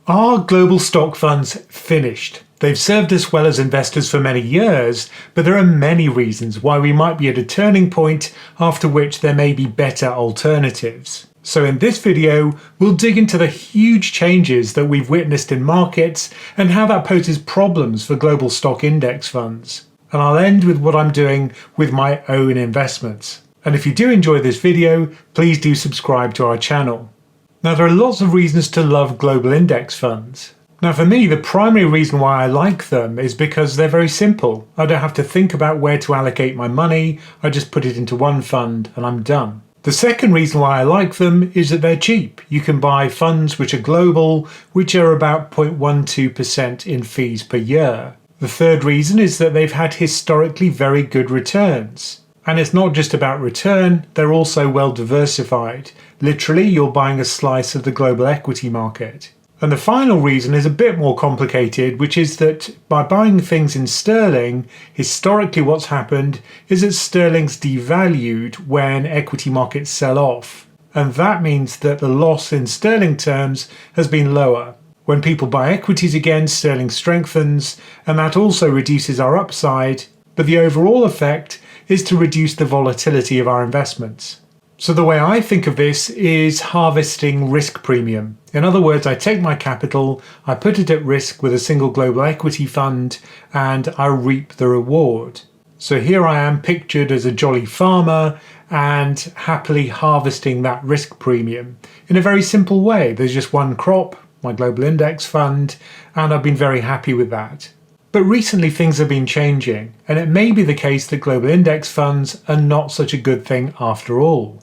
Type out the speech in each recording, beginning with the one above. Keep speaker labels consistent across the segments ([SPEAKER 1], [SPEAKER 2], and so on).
[SPEAKER 1] Are global stock funds finished? They've served us well as investors for many years, but there are many reasons why we might be at a turning point after which there may be better alternatives. So in this video, we'll dig into the huge changes that we've witnessed in markets and how that poses problems for global stock index funds. And I'll end with what I'm doing with my own investments. And if you do enjoy this video, please do subscribe to our channel. Now, there are lots of reasons to love global index funds. Now, for me, the primary reason why I like them is because they're very simple. I don't have to think about where to allocate my money. I just put it into one fund and I'm done. The second reason why I like them is that they're cheap. You can buy funds which are global, which are about 0.12% in fees per year. The third reason is that they've had historically very good returns. And it's not just about return, they're also well diversified. Literally, you're buying a slice of the global equity market. And the final reason is a bit more complicated, which is that by buying things in sterling, historically what's happened is that sterling's devalued when equity markets sell off. And that means that the loss in sterling terms has been lower. When people buy equities again, sterling strengthens, and that also reduces our upside, but the overall effect is to reduce the volatility of our investments. So the way I think of this is harvesting risk premium. In other words, I take my capital, I put it at risk with a single global equity fund, and I reap the reward. So here I am pictured as a jolly farmer and happily harvesting that risk premium in a very simple way. There's just one crop, my global index fund, and I've been very happy with that. But recently things have been changing, and it may be the case that global index funds are not such a good thing after all.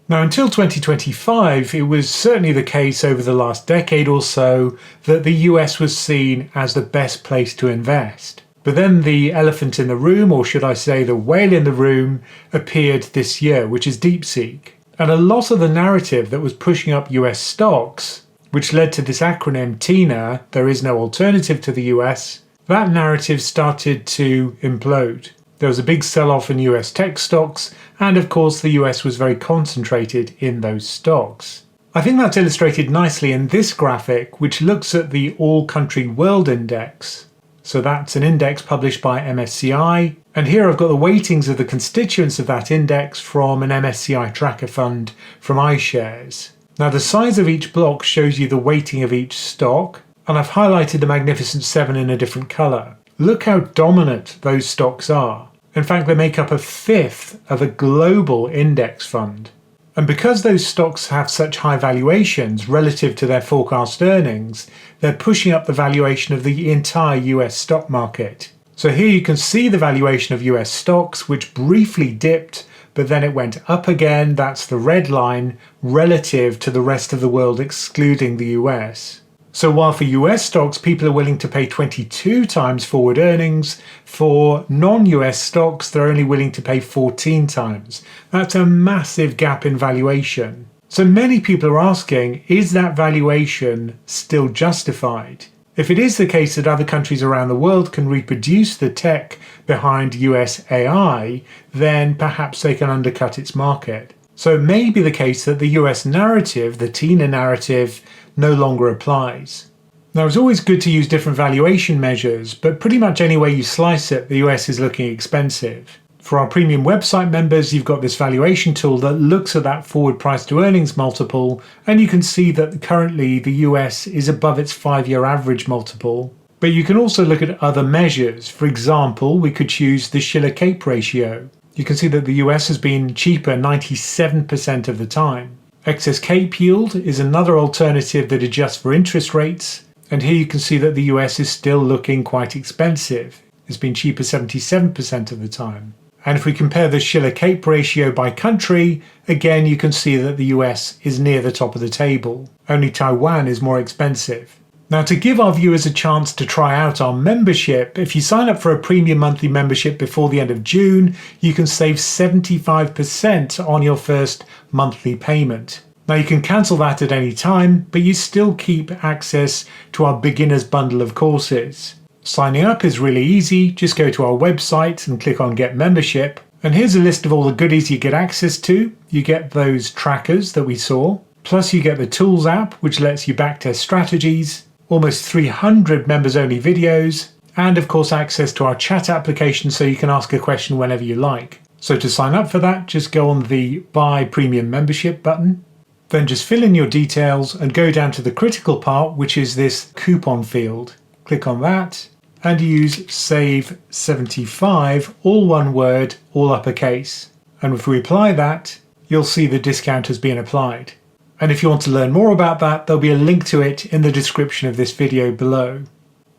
[SPEAKER 1] Now, until 2025, it was certainly the case over the last decade or so that the US was seen as the best place to invest. But then the elephant in the room, or should I say the whale in the room, appeared this year, which is DeepSeek. And a lot of the narrative that was pushing up US stocks, which led to this acronym TINA, there is no alternative to the US, that narrative started to implode. There was a big sell-off in US tech stocks, and of course the US was very concentrated in those stocks. I think that's illustrated nicely in this graphic, which looks at the All-Country World Index. So that's an index published by MSCI, and here I've got the weightings of the constituents of that index from an MSCI tracker fund from iShares. Now the size of each block shows you the weighting of each stock, and I've highlighted the Magnificent Seven in a different colour. Look how dominant those stocks are. In fact, they make up a fifth of a global index fund. And because those stocks have such high valuations relative to their forecast earnings, they're pushing up the valuation of the entire US stock market. So here you can see the valuation of US stocks, which briefly dipped, but then it went up again. That's the red line relative to the rest of the world, excluding the US. So while for US stocks, people are willing to pay 22 times forward earnings, for non-US stocks, they're only willing to pay 14 times. That's a massive gap in valuation. So many people are asking, is that valuation still justified? If it is the case that other countries around the world can reproduce the tech behind US AI, then perhaps they can undercut its market. So it may be the case that the US narrative, the TINA narrative, no longer applies. Now, it's always good to use different valuation measures, but pretty much any way you slice it, the US is looking expensive. For our premium website members, you've got this valuation tool that looks at that forward price to earnings multiple, and you can see that currently the US is above its 5-year average multiple. But you can also look at other measures. For example, we could choose the Shiller-Cape ratio. You can see that the US has been cheaper 97% of the time. Excess Cape yield is another alternative that adjusts for interest rates, and here you can see that the US is still looking quite expensive. It's been cheaper 77% of the time. And if we compare the Shiller-Cape ratio by country, again you can see that the US is near the top of the table. Only Taiwan is more expensive. Now, to give our viewers a chance to try out our membership, if you sign up for a premium monthly membership before the end of June, you can save 75% on your first monthly payment. Now, you can cancel that at any time, but you still keep access to our beginner's bundle of courses. Signing up is really easy. Just go to our website and click on Get Membership. And here's a list of all the goodies you get access to. You get those trackers that we saw. Plus you get the Tools app, which lets you backtest strategies. almost 300 members-only videos, and of course access to our chat application so you can ask a question whenever you like. So to sign up for that, just go on the Buy Premium Membership button, then just fill in your details and go down to the critical part, which is this coupon field. Click on that and use SAVE75, all one word, all uppercase. And if we apply that, you'll see the discount has been applied. And if you want to learn more about that, there'll be a link to it in the description of this video below.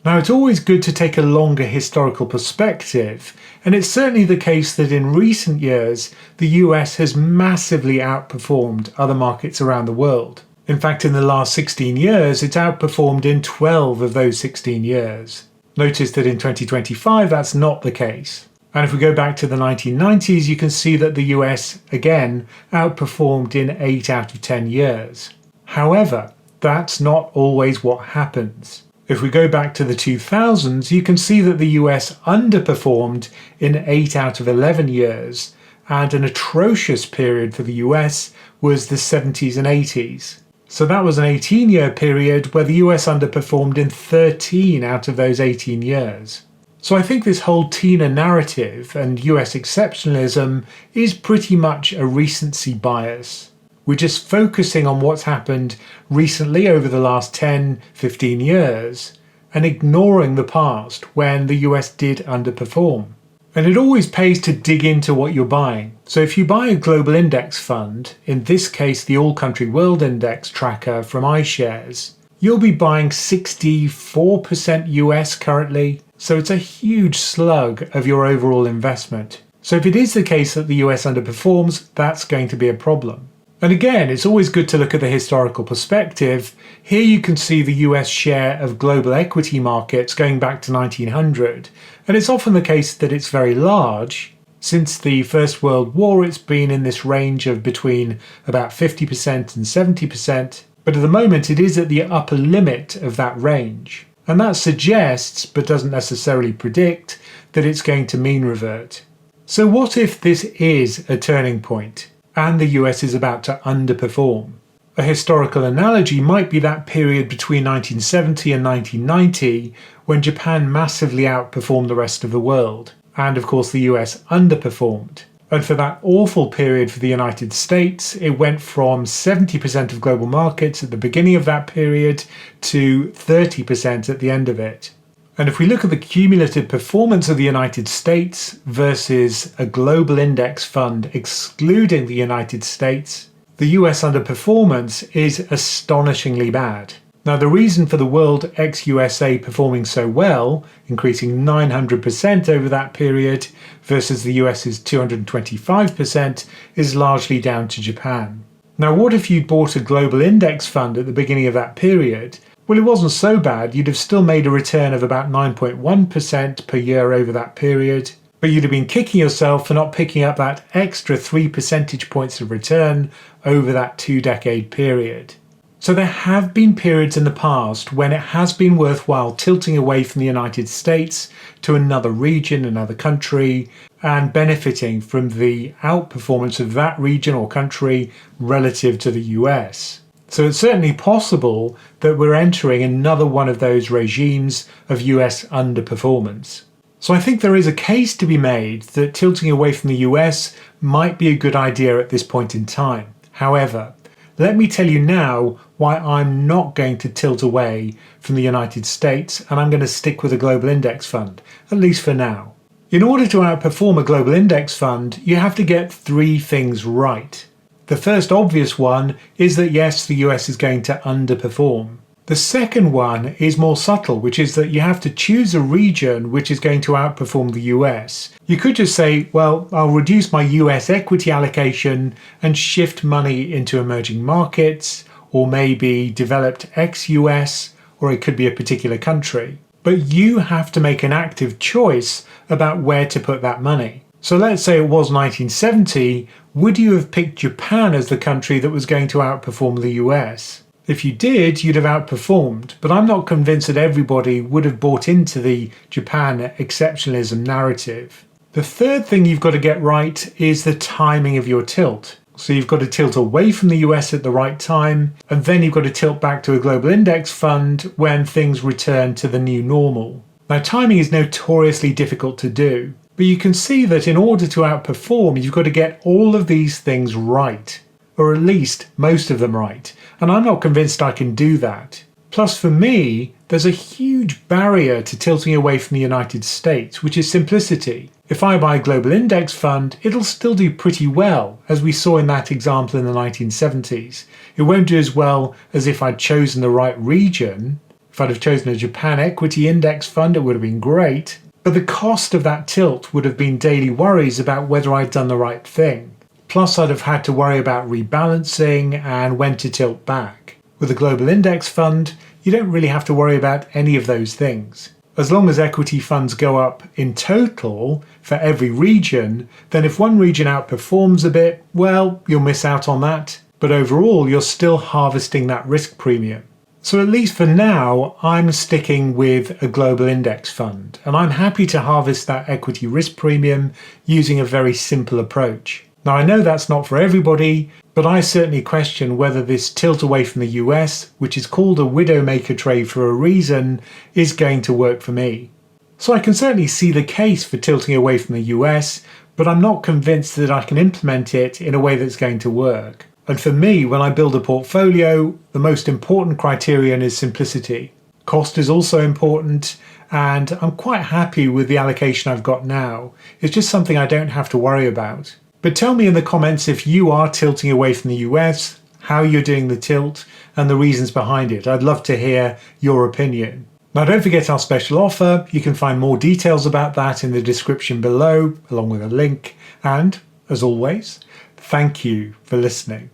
[SPEAKER 1] Now, it's always good to take a longer historical perspective, and it's certainly the case that in recent years, the US has massively outperformed other markets around the world. In fact, in the last 16 years, it's outperformed in 12 of those 16 years. Notice that in 2025, that's not the case. And if we go back to the 1990s, you can see that the US, again, outperformed in 8 out of 10 years. However, that's not always what happens. If we go back to the 2000s, you can see that the US underperformed in 8 out of 11 years, and an atrocious period for the US was the 70s and 80s. So that was an 18-year period where the US underperformed in 13 out of those 18 years. So I think this whole TINA narrative and US exceptionalism is pretty much a recency bias. We're just focusing on what's happened recently over the last 10, 15 years and ignoring the past when the US did underperform. And it always pays to dig into what you're buying. So if you buy a global index fund, in this case the All Country World Index tracker from iShares, you'll be buying 64% US currently. So it's a huge slug of your overall investment. So if it is the case that the US underperforms, that's going to be a problem. And again, it's always good to look at the historical perspective. Here you can see the US share of global equity markets going back to 1900. And it's often the case that it's very large. Since the First World War, it's been in this range of between about 50% and 70%. But at the moment, it is at the upper limit of that range. And that suggests, but doesn't necessarily predict, that it's going to mean revert. So what if this is a turning point and the US is about to underperform? A historical analogy might be that period between 1970 and 1990 when Japan massively outperformed the rest of the world, and of course the US underperformed. And for that awful period for the United States, it went from 70% of global markets at the beginning of that period to 30% at the end of it. And if we look at the cumulative performance of the United States versus a global index fund excluding the United States, the US underperformance is astonishingly bad. Now, the reason for the world ex-USA performing so well, increasing 900% over that period versus the US's 225%, is largely down to Japan. Now, what if you'd bought a global index fund at the beginning of that period? Well, it wasn't so bad. You'd have still made a return of about 9.1% per year over that period, but you'd have been kicking yourself for not picking up that extra 3 percentage points of return over that 2-decade period. So there have been periods in the past when it has been worthwhile tilting away from the United States to another region, another country, and benefiting from the outperformance of that region or country relative to the US. So it's certainly possible that we're entering another one of those regimes of US underperformance. So I think there is a case to be made that tilting away from the US might be a good idea at this point in time. However, let me tell you now why I'm not going to tilt away from the United States and I'm going to stick with a global index fund, at least for now. In order to outperform a global index fund, you have to get 3 things right. The first obvious one is that yes, the US is going to underperform. The second one is more subtle, which is that you have to choose a region which is going to outperform the US. You could just say, well, I'll reduce my US equity allocation and shift money into emerging markets, or maybe developed ex-US, or it could be a particular country. But you have to make an active choice about where to put that money. So let's say it was 1970, would you have picked Japan as the country that was going to outperform the US? If you did, you'd have outperformed, but I'm not convinced that everybody would have bought into the Japan exceptionalism narrative. The third thing you've got to get right is the timing of your tilt. So you've got to tilt away from the US at the right time, and then you've got to tilt back to a global index fund when things return to the new normal. Now, timing is notoriously difficult to do, but you can see that in order to outperform, you've got to get all of these things right, or at least most of them right, and I'm not convinced I can do that. Plus, for me, there's a huge barrier to tilting away from the United States, which is simplicity. If I buy a global index fund, it'll still do pretty well, as we saw in that example in the 1970s. It won't do as well as if I'd chosen the right region. If I'd have chosen a Japan equity index fund, it would have been great. But the cost of that tilt would have been daily worries about whether I'd done the right thing. Plus, I'd have had to worry about rebalancing and when to tilt back. With a global index fund, you don't really have to worry about any of those things. As long as equity funds go up in total for every region, then if one region outperforms a bit, well, you'll miss out on that. But overall, you're still harvesting that risk premium. So at least for now, I'm sticking with a global index fund, and I'm happy to harvest that equity risk premium using a very simple approach. Now, I know that's not for everybody, but I certainly question whether this tilt away from the US, which is called a widowmaker trade for a reason, is going to work for me. So I can certainly see the case for tilting away from the US, but I'm not convinced that I can implement it in a way that's going to work. And for me, when I build a portfolio, the most important criterion is simplicity. Cost is also important, and I'm quite happy with the allocation I've got now. It's just something I don't have to worry about. But tell me in the comments if you are tilting away from the US, how you're doing the tilt, and the reasons behind it. I'd love to hear your opinion. Now, don't forget our special offer. You can find more details about that in the description below, along with a link. And, as always, thank you for listening.